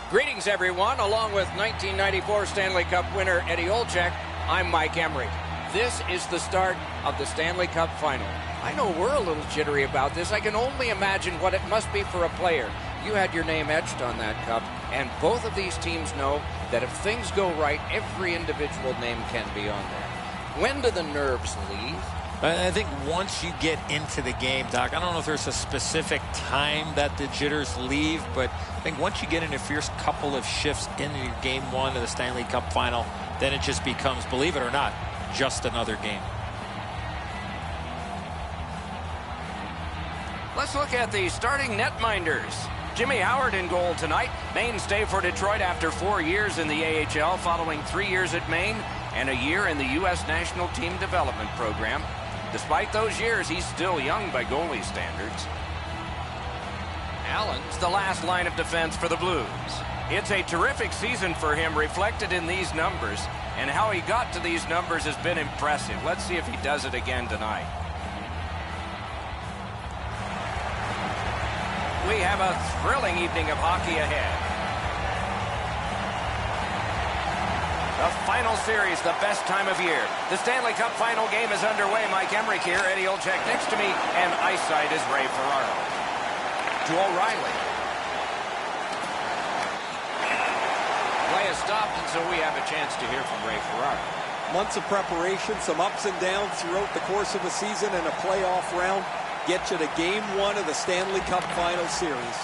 Greetings, everyone. Along with 1994 Stanley Cup winner Eddie Olczyk, I'm Mike Emrick. This is the start of the Stanley Cup final. I know we're a little jittery about this. I can only imagine what it must be for a player. You had your name etched on that cup, and both of these teams know that if things go right, every individual name can be on there. When do the nerves leave? I think once you get into the game, Doc, I don't know if there's a specific time that the jitters leave, but I think once you get in the first couple of shifts into your game one of the Stanley Cup final, then it just becomes, believe it or not, just another game. Let's look at the starting netminders. Jimmy Howard in goal tonight. Mainstay for Detroit after 4 years in the AHL, following 3 years at Maine and a year in the U.S. National Team Development Program. Despite those years, he's still young by goalie standards. Allen's the last line of defense for the Blues. It's a terrific season for him, reflected in these numbers, and how he got to these numbers has been impressive. Let's see if he does it again tonight. We have a thrilling evening of hockey ahead. The final series, the best time of year. The Stanley Cup final game is underway. Mike Emrick here, Eddie Olczyk next to me, and ice side is Ray Ferraro. To O'Reilly. Play is stopped, and so we have a chance to hear from Ray Ferraro. Months of preparation, some ups and downs throughout the course of a season, and a playoff round get you to game one of the Stanley Cup final series.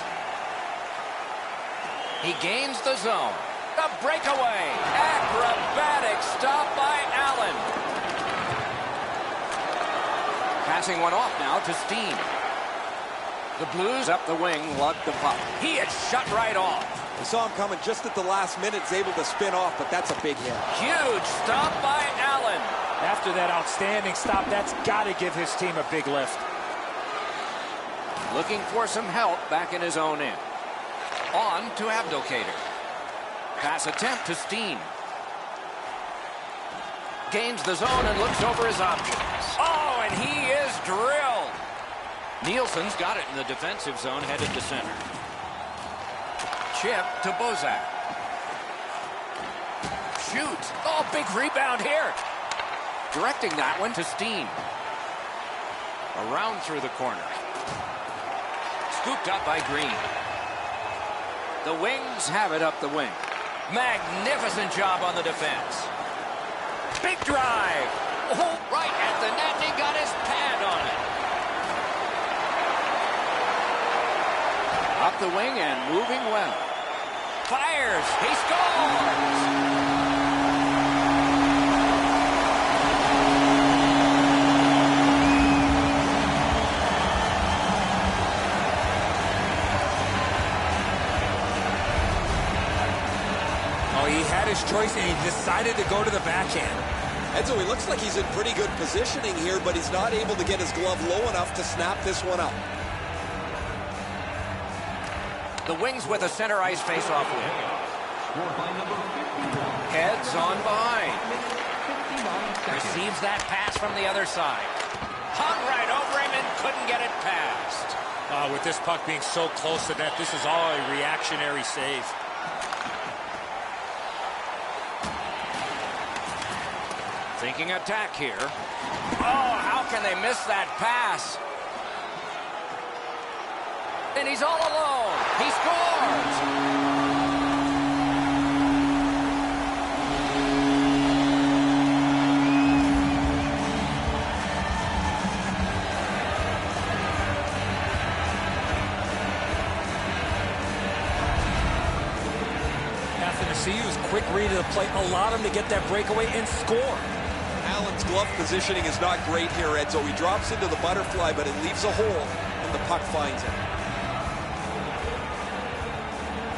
He gains the zone. The breakaway. Acrobatic stop by Allen. Passing one off now to Steen. The Blues up the wing, lug the puck. He is shut right off. We saw him coming just at the last minute, is able to spin off, but that's a big hit. Huge stop by Allen. After that outstanding stop, that's got to give his team a big lift. Looking for some help back in his own end. On to Abdelkader. Pass attempt to Steen. Gains the zone and looks over his options. Oh, and he is drilled. Nielsen's got it in the defensive zone, headed to center. Chip to Bozak. Shoots. Oh, big rebound here. Directing that one to Steen. Around through the corner. Scooped up by Green. The Wings have it up the wing. Magnificent job on the defense. Big drive. Oh, right at the net, and he got his pad on it. Up the wing and moving well. Fires. He scores. He had his choice, and he decided to go to the backhand. Edzo, he looks like he's in pretty good positioning here, but he's not able to get his glove low enough to snap this one up. The Wings with a center ice face-off win. Heads on behind. Receives that pass from the other side. Hung right over him and couldn't get it past. With this puck being so close to net, this is all a reactionary save. Thinking attack here. Oh, how can they miss that pass? And he's all alone. He scores! Athanasiou's quick read of the play allowed him to get that breakaway and score. Allen's glove positioning is not great here, Edzo. He drops into the butterfly, but it leaves a hole, and the puck finds it.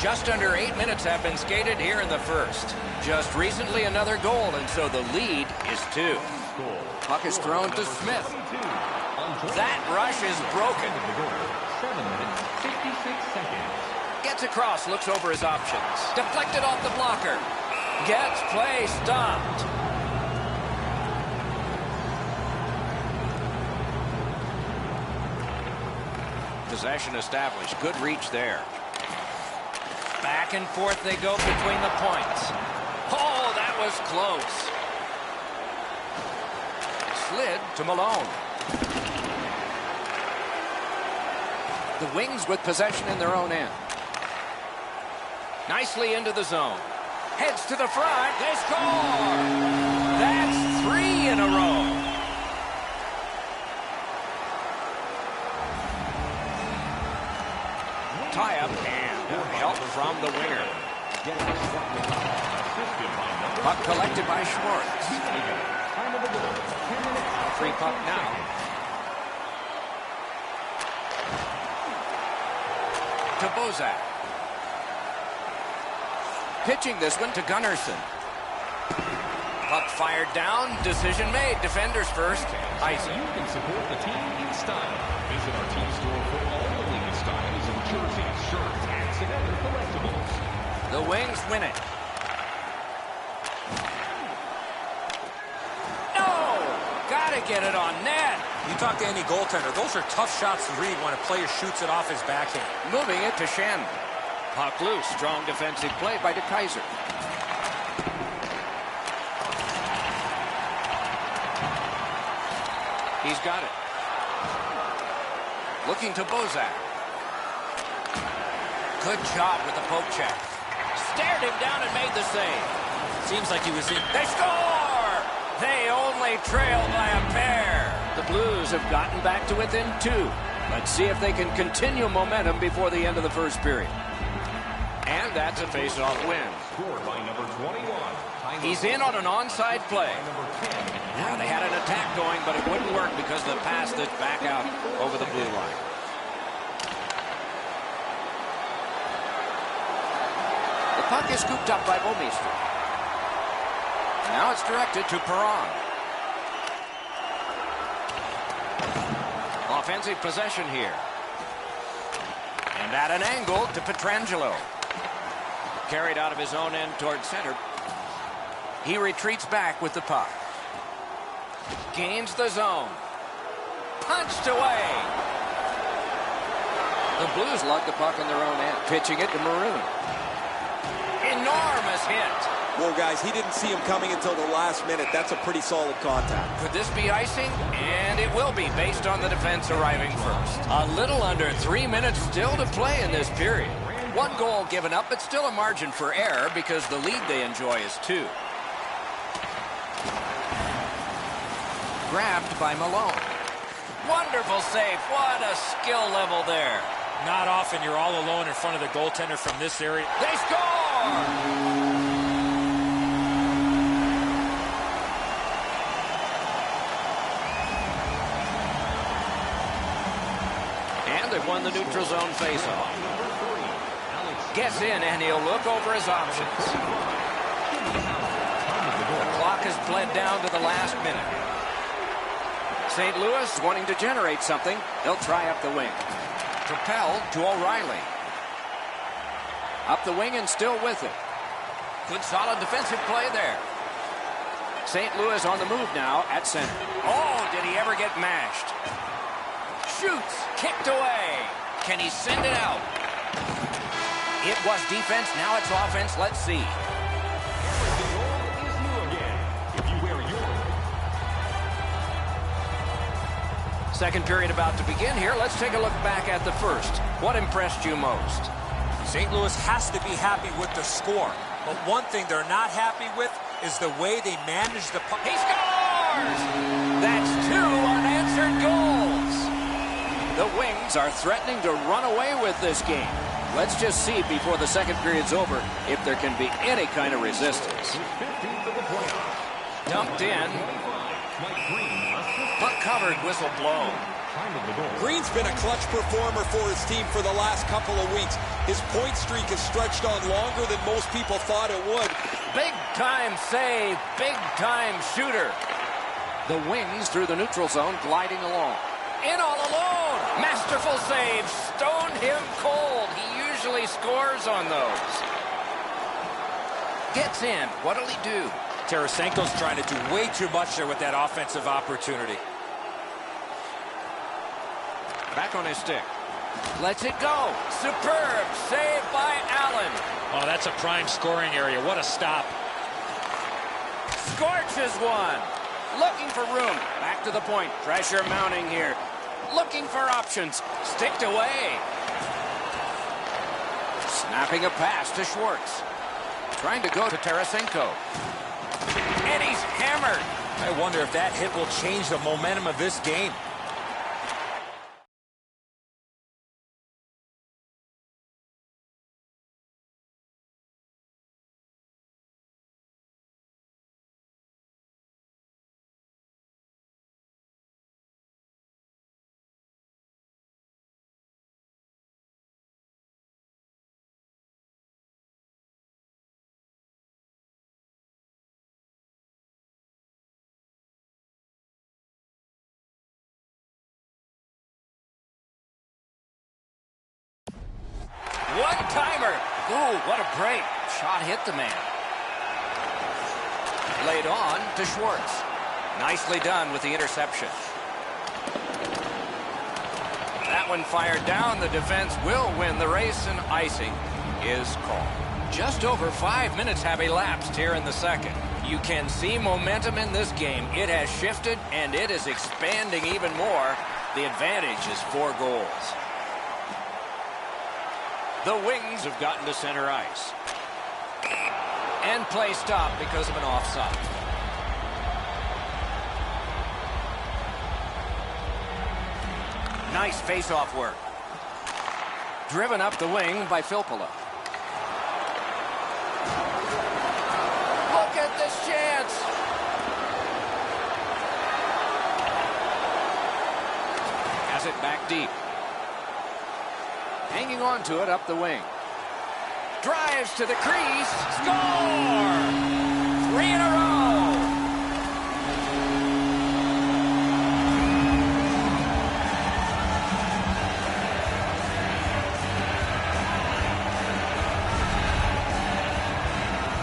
Just under 8 minutes have been skated here in the first. Just recently another goal, and so the lead is 2. Puck is thrown to Smith. That rush is broken. 7 minutes, 56 seconds. Gets across, looks over his options. Deflected off the blocker. Gets play stopped. Possession established. Good reach there. Back and forth they go between the points. Oh, that was close. Slid to Malone. The Wings with possession in their own end. Nicely into the zone. Heads to the front. They score! That's 3 in a row. Tie up and help from the winger. Puck collected by Schwartz. Free puck now. To Bozak. Pitching this one to Gunnarsson. Puck fired down. Decision made. Defenders first. Isaac. You can support the team in style. Visit our team store for all the latest styles of jerseys, shirts, hats, and other collectibles. The Wings win it. No! Gotta get it on net. You talk to any goaltender, those are tough shots to read when a player shoots it off his backhand. Moving it to Shen. Puck loose. Strong defensive play by DeKaiser. He's got it. Looking to Bozak. Good job with the poke check. Stared him down and made the save. Seems like he was in. They score! They only trail by a pair. The Blues have gotten back to within 2. Let's see if they can continue momentum before the end of the first period. And that's a face-off win. Scored by number 21. He's in on an onside play. Number 10. Now they had an attack going, but it wouldn't work because of the pass that's back out over the blue line. The puck is scooped up by Bouwmeester. Now it's directed to Perron. Offensive possession here. And at an angle to Pietrangelo. Carried out of his own end toward center. He retreats back with the puck. Gains the zone. Punched away. The Blues lug the puck on their own end. Pitching it to Maroon. Enormous hit. Well, guys, he didn't see him coming until the last minute. That's a pretty solid contact. Could this be icing? And it will be based on the defense arriving first. A little under 3 minutes still to play in this period. 1 goal given up, but still a margin for error because the lead they enjoy is 2. Grabbed by Malone. Wonderful save. What a skill level there. Not often you're all alone in front of the goaltender from this area. They score! And they've won the neutral zone faceoff. Gets in and he'll look over his options. The clock has bled down to the last minute. St. Louis wanting to generate something. They'll try up the wing. Propelled to O'Reilly. Up the wing and still with it. Good solid defensive play there. St. Louis on the move now at center. Oh, did he ever get mashed? Shoots. Kicked away. Can he send it out? It was defense. Now it's offense. Let's see. Second period about to begin here. Let's take a look back at the first. What impressed you most? St. Louis has to be happy with the score. But one thing they're not happy with is the way they manage the puck. He scores! That's 2 unanswered goals. The Wings are threatening to run away with this game. Let's just see before the second period's over if there can be any kind of resistance. Dumped in. Puck covered, whistle blown. Green's been a clutch performer for his team for the last couple of weeks. His point streak has stretched on longer than most people thought it would. Big-time save, big-time shooter. The Wings through the neutral zone gliding along. In all alone. Masterful save. Stoned him cold. He usually scores on those. Gets in. What'll he do? Tarasenko's trying to do way too much there with that offensive opportunity. Back on his stick. Lets it go. Superb save by Allen. Oh, that's a prime scoring area. What a stop. Scorches one. Looking for room. Back to the point. Pressure mounting here. Looking for options. Sticked away. Snapping a pass to Schwartz. Trying to go to Tarasenko. And he's hammered. I wonder if that hit will change the momentum of this game. One-timer. Ooh, what a break. Shot hit the man. Laid on to Schwartz. Nicely done with the interception. That one fired down. The defense will win the race, and icing is called. Just over 5 minutes have elapsed here in the second. You can see momentum in this game. It has shifted, and it is expanding even more. The advantage is 4 goals. The Wings have gotten to center ice. And play stopped because of an offside. Nice face-off work. Driven up the wing by Filppula. Look at this chance. Has it back deep. Hanging on to it up the wing. Drives to the crease. Score! 3 in a row.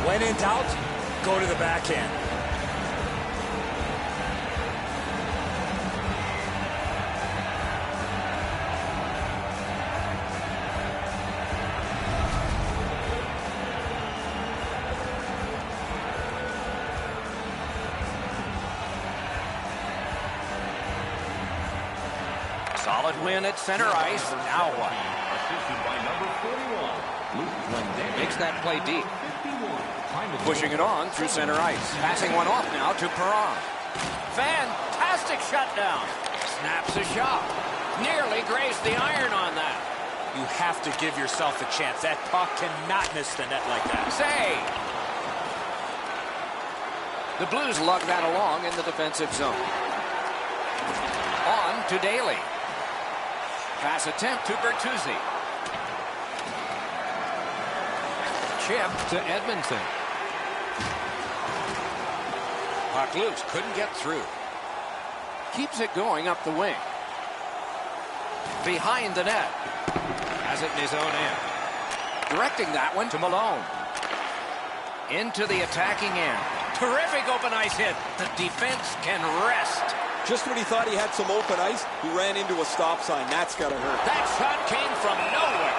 When in doubt, go to the backhand. Solid win at center ice. Now what? Assisted by number 41. Makes that play deep. Pushing it on through center ice. Passing one off now to Perron. Fantastic shutdown. Snaps a shot. Nearly grazed the iron on that. You have to give yourself a chance. That puck cannot miss the net like that. Save. The Blues lug that along in the defensive zone. On to Daly. Pass attempt to Bertuzzi. Chip to Edmondson. Puck loose. Couldn't get through. Keeps it going up the wing. Behind the net. Has it in his own end. Directing that one to Malone. Into the attacking end. Terrific open ice hit. The defense can rest. Just when he thought he had some open ice, he ran into a stop sign. That's got to hurt. That shot came from nowhere.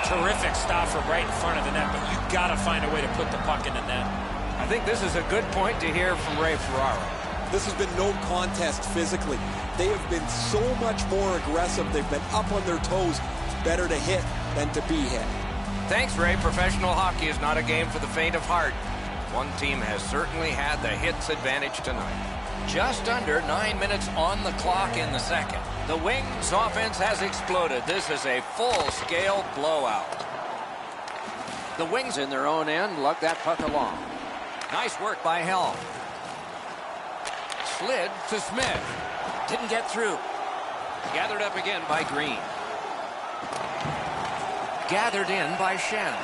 Terrific stop from right in front of the net, but you got to find a way to put the puck in the net. I think this is a good point to hear from Ray Ferraro. This has been no contest physically. They have been so much more aggressive. They've been up on their toes. It's better to hit than to be hit. Thanks, Ray. Professional hockey is not a game for the faint of heart. One team has certainly had the hits advantage tonight. Just under 9 minutes on the clock in the second. The Wings offense has exploded. This is a full-scale blowout. The Wings in their own end lug that puck along. Nice work by Helm. Slid to Smith. Didn't get through. Gathered up again by Green. Gathered in by Shen.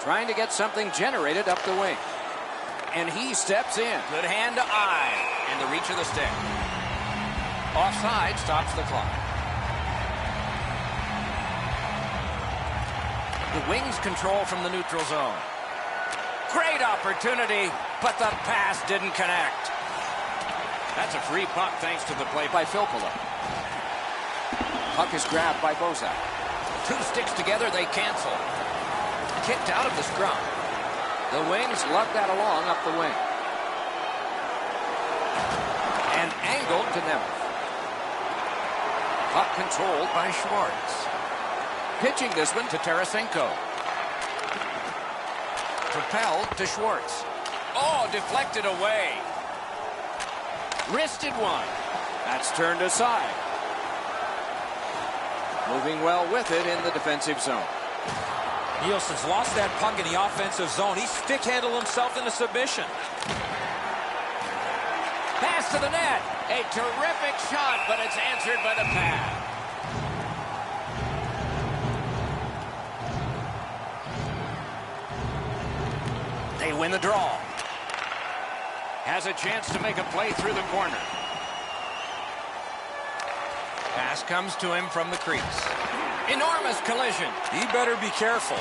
Trying to get something generated up the wing. And he steps in. Good hand to eye. And the reach of the stick. Offside stops the clock. The Wings control from the neutral zone. Great opportunity, but the pass didn't connect. That's a free puck thanks to the play by Filppula. Puck is grabbed by Bozak. Two sticks together, they cancel. Kicked out of the scrum. The Wings lug that along up the wing. And angled to Nemeth. Puck controlled by Schwartz. Pitching this one to Tarasenko. Propelled to Schwartz. Oh, deflected away. Wristed one. That's turned aside. Moving well with it in the defensive zone. Nielsen's lost that puck in the offensive zone. He stick-handled himself into submission. Pass to the net. A terrific shot, but it's answered by the pad. They win the draw. Has a chance to make a play through the corner. Pass comes to him from the crease. Enormous collision. He better be careful.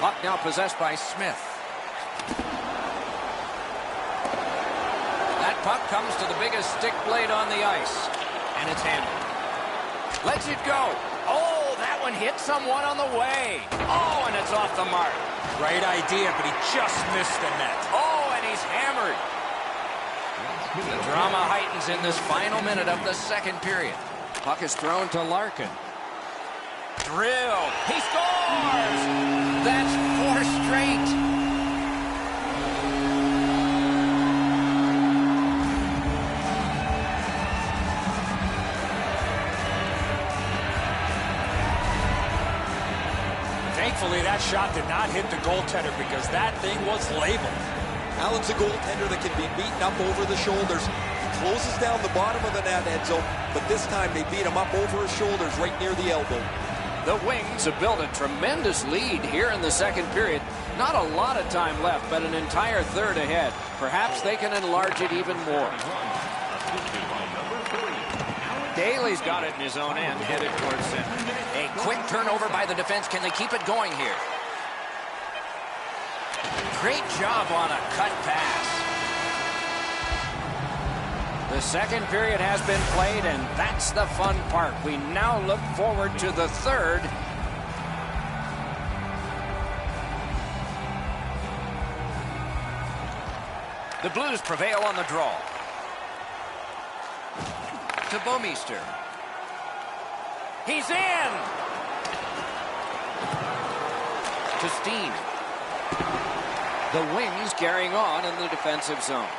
Puck now possessed by Smith. That puck comes to the biggest stick blade on the ice. And it's handled. Lets it go. Oh, that one hit someone on the way. Oh, and it's off the mark. Great idea, but he just missed the net. Oh, and he's hammered. The drama heightens in this final minute of the second period. Puck is thrown to Larkin. Drill. He scores! That's 4 straight. Thankfully, that shot did not hit the goaltender because that thing was labeled. Allen's a goaltender that can be beaten up over the shoulders. He closes down the bottom of the net, Edzo, but this time they beat him up over his shoulders right near the elbow. The Wings have built a tremendous lead here in the second period. Not a lot of time left, but an entire third ahead. Perhaps they can enlarge it even more. Daly's got it in his own end, headed towards center. A quick turnover by the defense. Can they keep it going here? Great job on a cut pass. The second period has been played, and that's the fun part. We now look forward to the third. The Blues prevail on the draw. To Bouwmeester. He's in! To Steen. The Wings carrying on in the defensive zone.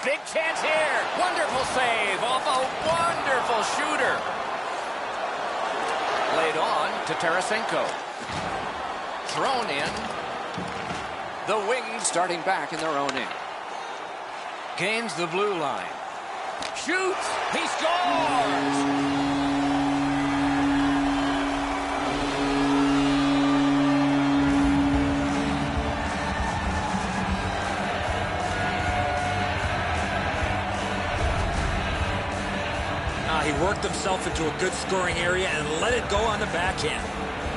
Big chance here. Wonderful save off a wonderful shooter. Laid on to Tarasenko. Thrown in. The Wings starting back in their own end. Gains the blue line. Shoots. He scores! He worked himself into a good scoring area and let it go on the backhand.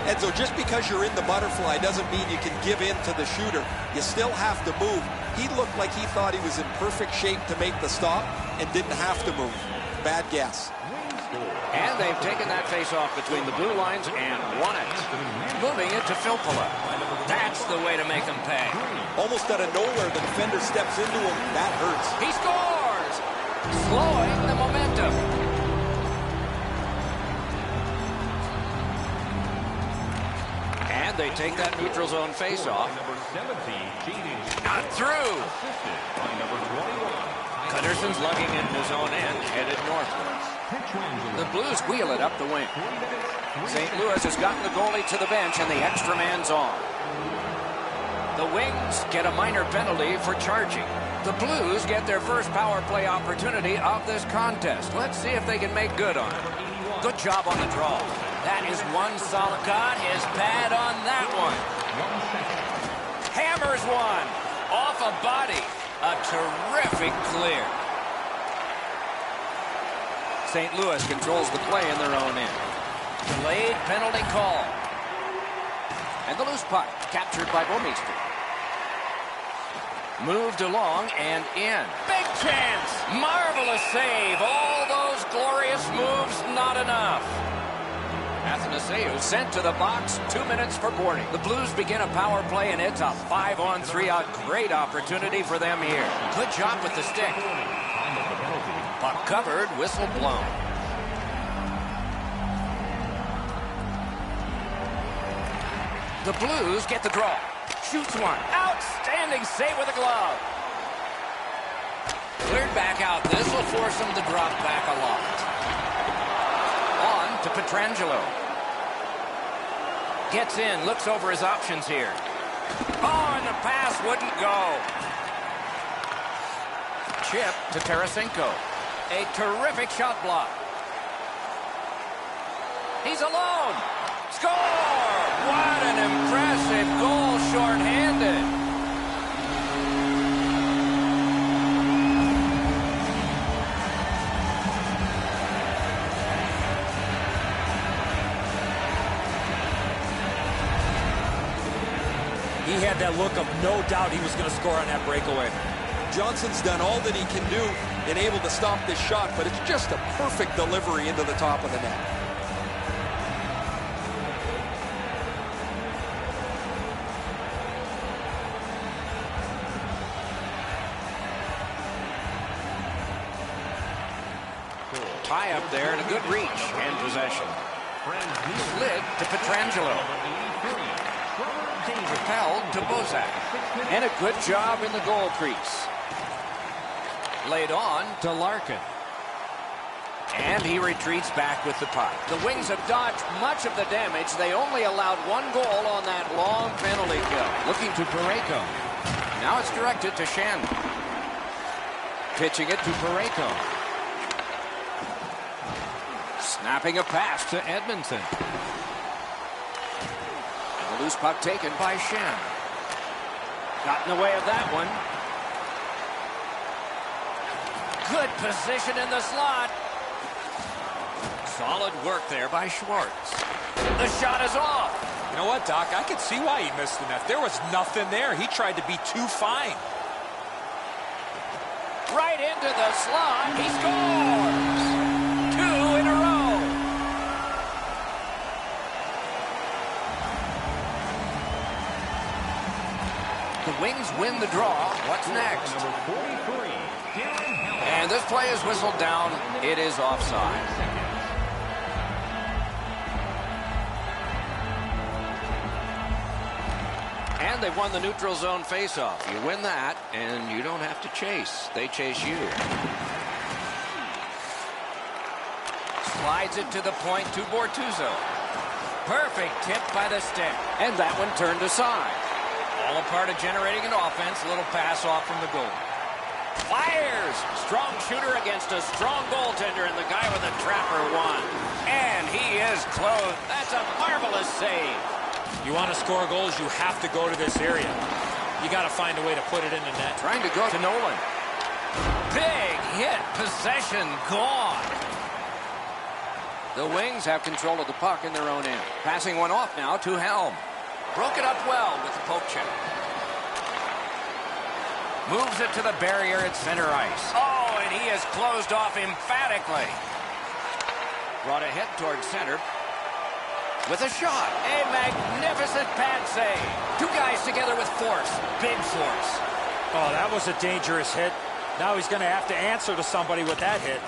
Edzo, just because you're in the butterfly doesn't mean you can give in to the shooter. You still have to move. He looked like he thought he was in perfect shape to make the stop and didn't have to move. Bad guess. And they've taken that face-off between the blue lines and won it. Moving it to Filppula. That's the way to make them pay. Almost out of nowhere, the defender steps into him. That hurts. He scores! Slowing the momentum. They take that neutral zone face-off. Not through. Gunnarson's lugging into his own end, headed northwards. The Blues wheel it up the wing. St. Louis has gotten the goalie to the bench, and the extra man's on. The Wings get a minor penalty for charging. The Blues get their first power play opportunity of this contest. Let's see if they can make good on it. Good job on the draw. That is one solid. Got his pad on that one. Hammers one. Off a body. A terrific clear. St. Louis controls the play in their own end. Delayed penalty call. And the loose puck captured by Bouwmeester. Moved along and in. Big chance. Marvelous save. All those glorious moves, not enough. Athanasiou sent to the box. 2 minutes for boarding. The Blues begin a power play, and it's a 5-on-3. A great opportunity for them here. Good job with the stick. Puck covered, whistle blown. The Blues get the draw. Shoots one. Outstanding save with a glove. Cleared back out. This will force him to drop back a lot. On to Pietrangelo. Gets in. Looks over his options here. Oh, and the pass wouldn't go. Chip to Tarasenko. A terrific shot block. He's alone. Score! What an impressive goal, shorthanded. He had that look of no doubt he was going to score on that breakaway. Johnson's done all that he can do and able to stop this shot, but it's just a perfect delivery into the top of the net. Tie up there and a good reach and possession. Slid to Pietrangelo. Propelled to Bozak. And a good job in the goal crease. Laid on to Larkin. And he retreats back with the puck. The Wings have dodged much of the damage. They only allowed 1 goal on that long penalty kill. Looking to Parayko. Now it's directed to Shannon. Pitching it to Parayko. Snapping a pass to Edmondson. And the loose puck taken by Shen. Got in the way of that one. Good position in the slot. Solid work there by Schwartz. The shot is off. You know what, Doc? I could see why he missed the net. There was nothing there. He tried to be too fine. Right into the slot. He scores. 2 in a row. The Wings win the draw. What's next? And this play is whistled down. It is offside. And they've won the neutral zone faceoff. You win that, and you don't have to chase. They chase you. Slides it to the point to Bortuzzo. Perfect tip by the stick. And that one turned aside. All a part of generating an offense. A little pass off from the goal. Fires! Strong shooter against a strong goaltender, and the guy with the trapper won. And he is close. That's a marvelous save. You want to score goals, you have to go to this area. You got to find a way to put it in the net. Trying to go to Nolan. Big hit. Possession gone. The Wings have control of the puck in their own end. Passing one off now to Helm. Broke it up well with the poke check. Moves it to the barrier at center ice. Oh, and he is closed off emphatically. Brought ahead towards center. With a shot. A magnificent pad save. 2 guys together with force. Big force. Oh, that was a dangerous hit. Now he's going to have to answer to somebody with that hit.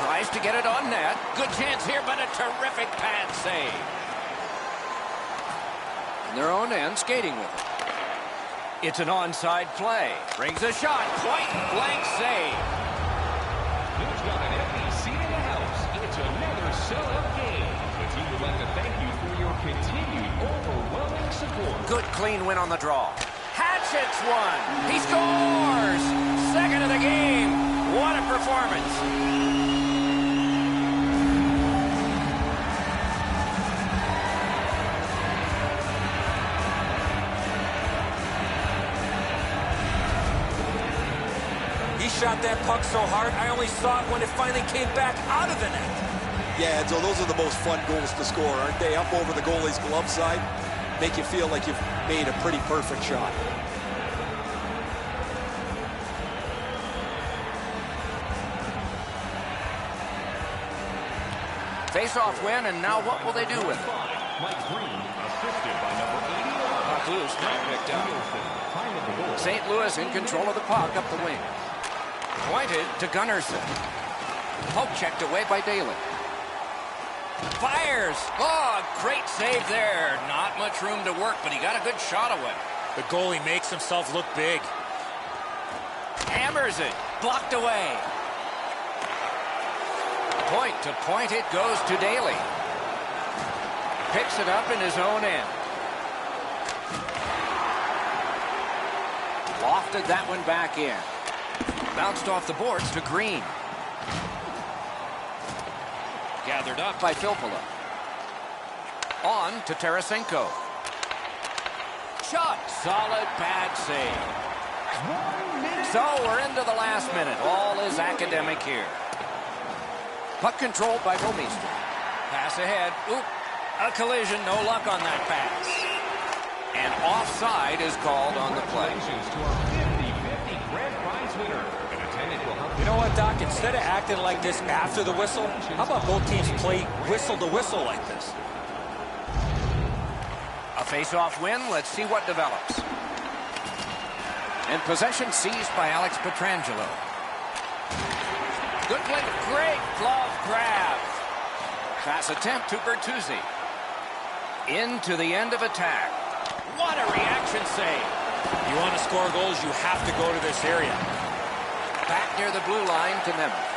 Tries to get it on net. Good chance here, but a terrific pad save. In their own end, skating with it. It's an onside play. Brings a shot. Point blank save. Who's got an empty seat in the house? It's another sellout game. The team would like to thank you for your continued overwhelming support. Good clean win on the draw. Hatchets one. He scores. Second of the game. What a performance. Shot that puck so hard, I only saw it when it finally came back out of the net. Yeah, so those are the most fun goals to score, aren't they? Up over the goalie's glove side. make you feel like you've made a pretty perfect shot. Face-off win, and now what will they do with it? Mike Green, assisted by number 81. Puck loose, now picked up. St. Louis in control of the puck up the wing. Pointed to Gunnarsson. Poke checked away by Daly. Fires! Oh, great save there. Not much room to work, but he got a good shot away. The goalie makes himself look big. Hammers it. Blocked away. Point to point it goes to Daly. Picks it up in his own end. Lofted that one back in. Bounced off the boards to Green. Gathered up by Filppula. On to Tarasenko. Shot. Solid pad save. So we're into the last minute. All is academic here. Puck controlled by Bouwmeester. Pass ahead. Oop. A collision. No luck on that pass. And offside is called on the play. Congratulations to our 50-50 grand prize winner. An attendant will help You know what, Doc? Instead of acting like this after the whistle, how about both teams play whistle to whistle like this? A face-off win. Let's see what develops. And possession seized by Alex Pietrangelo. Good play. Great glove grab. Pass attempt to Bertuzzi. Into the end of attack. What a reaction save. You want to score goals, you have to go to this area. Back near the blue line to Nemeth.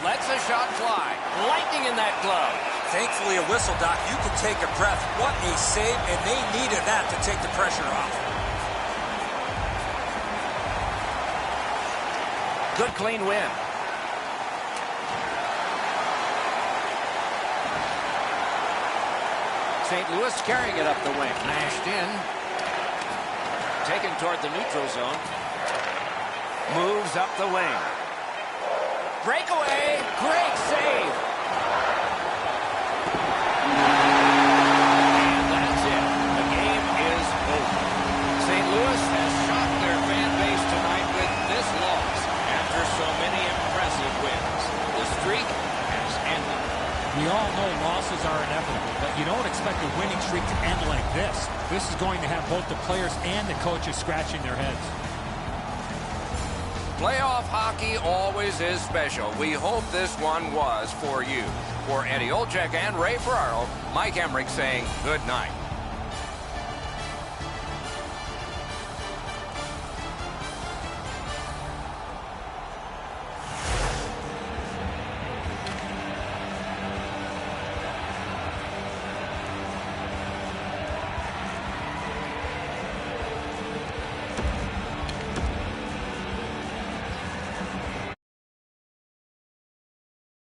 Lets a shot fly. Lightning in that glove. Thankfully, a whistle, Doc. You can take a breath. What a save, and they needed that to take the pressure off. Good clean win. St. Louis carrying it up the wing. Mashed in. Taken toward the neutral zone. Moves up the wing. Breakaway. Great save. And that's it. The game is over. St. Louis has shocked their fan base tonight with this loss after so many impressive wins. The streak has ended. We all know losses are inevitable, but you don't expect a winning streak to end like this. This is going to have both the players and the coaches scratching their heads. Playoff hockey always is special. We hope this one was for you. For Eddie Olczyk and Ray Ferraro, Mike Emmerich saying good night.